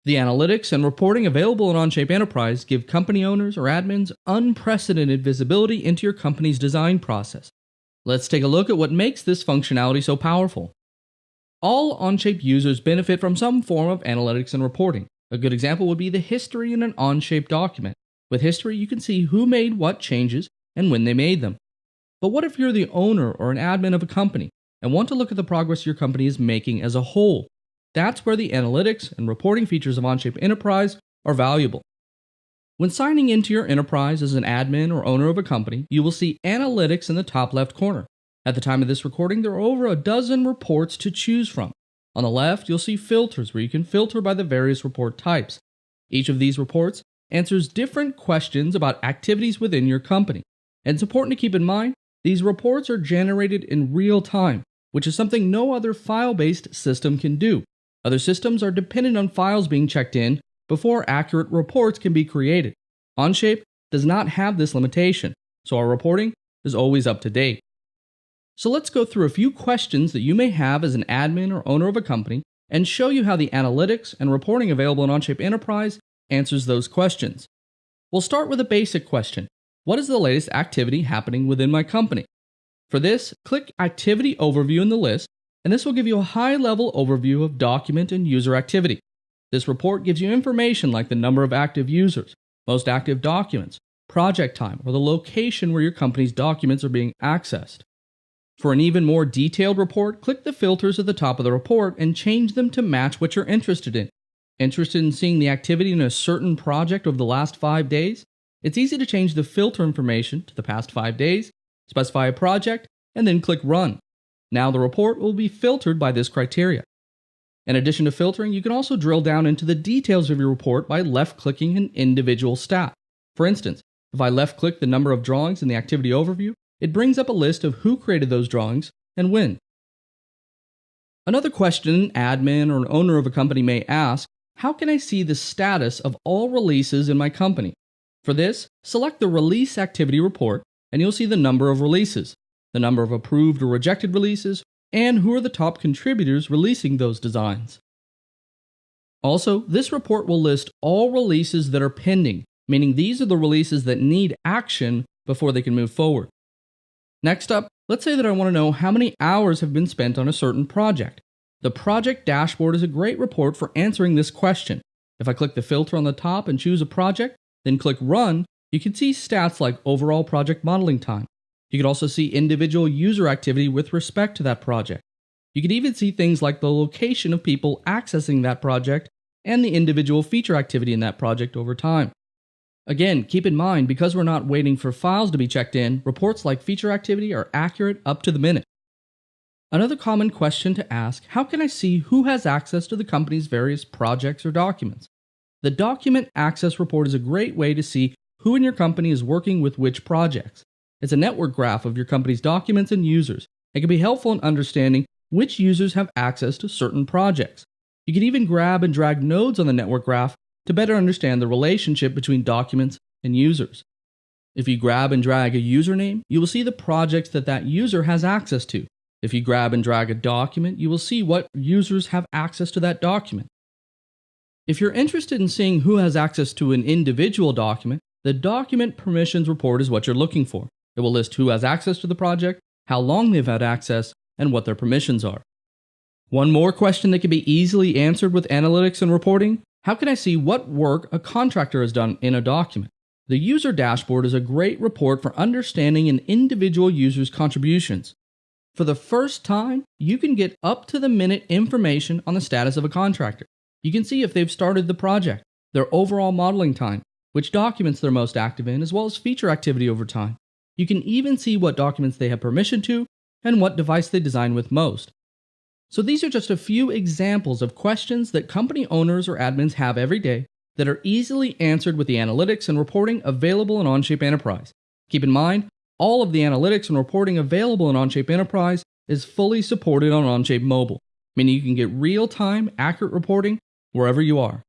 The analytics and reporting available in Onshape Enterprise give company owners or admins unprecedented visibility into your company's design process. Let's take a look at what makes this functionality so powerful. All Onshape users benefit from some form of analytics and reporting. A good example would be the history in an Onshape document. With history, you can see who made what changes and when they made them. But what if you're the owner or an admin of a company and want to look at the progress your company is making as a whole? That's where the analytics and reporting features of Onshape Enterprise are valuable. When signing into your enterprise as an admin or owner of a company, you will see analytics in the top left corner. At the time of this recording, there are over a dozen reports to choose from. On the left, you'll see filters where you can filter by the various report types. Each of these reports answers different questions about activities within your company. And it's important to keep in mind, these reports are generated in real time, which is something no other file-based system can do. Other systems are dependent on files being checked in before accurate reports can be created. Onshape does not have this limitation, so our reporting is always up to date. So let's go through a few questions that you may have as an admin or owner of a company and show you how the analytics and reporting available in Onshape Enterprise answers those questions. We'll start with a basic question. What is the latest activity happening within my company? For this, click Activity Overview in the list, and this will give you a high-level overview of document and user activity. This report gives you information like the number of active users, most active documents, project time, or the location where your company's documents are being accessed. For an even more detailed report, click the filters at the top of the report and change them to match what you're interested in. Interested in seeing the activity in a certain project over the last 5 days? It's easy to change the filter information to the past 5 days, specify a project, and then click Run. Now the report will be filtered by this criteria. In addition to filtering, you can also drill down into the details of your report by left-clicking an individual stat. For instance, if I left-click the number of drawings in the activity overview, it brings up a list of who created those drawings and when. Another question an admin or an owner of a company may ask, how can I see the status of all releases in my company? For this, select the Release Activity report, and you'll see the number of releases, the number of approved or rejected releases, and who are the top contributors releasing those designs. Also, this report will list all releases that are pending, meaning these are the releases that need action before they can move forward. Next up, let's say that I want to know how many hours have been spent on a certain project. The project dashboard is a great report for answering this question. If I click the filter on the top and choose a project, then click Run, you can see stats like overall project modeling time. You can also see individual user activity with respect to that project. You can even see things like the location of people accessing that project and the individual feature activity in that project over time. Again, keep in mind, because we're not waiting for files to be checked in, reports like feature activity are accurate up to the minute. Another common question to ask, how can I see who has access to the company's various projects or documents? The Document Access Report is a great way to see who in your company is working with which projects. It's a network graph of your company's documents and users. It can be helpful in understanding which users have access to certain projects. You can even grab and drag nodes on the network graph to better understand the relationship between documents and users. If you grab and drag a username, you will see the projects that user has access to. If you grab and drag a document, you will see what users have access to that document. If you're interested in seeing who has access to an individual document, the Document Permissions Report is what you're looking for. It will list who has access to the project, how long they've had access, and what their permissions are. One more question that can be easily answered with analytics and reporting: how can I see what work a contractor has done in a document? The User Dashboard is a great report for understanding an individual user's contributions. For the first time, you can get up-to-the-minute information on the status of a contractor. You can see if they've started the project, their overall modeling time, which documents they're most active in, as well as feature activity over time. You can even see what documents they have permission to and what device they design with most. So these are just a few examples of questions that company owners or admins have every day that are easily answered with the analytics and reporting available in Onshape Enterprise. Keep in mind, all of the analytics and reporting available in Onshape Enterprise is fully supported on Onshape Mobile, meaning you can get real-time, accurate reporting wherever you are.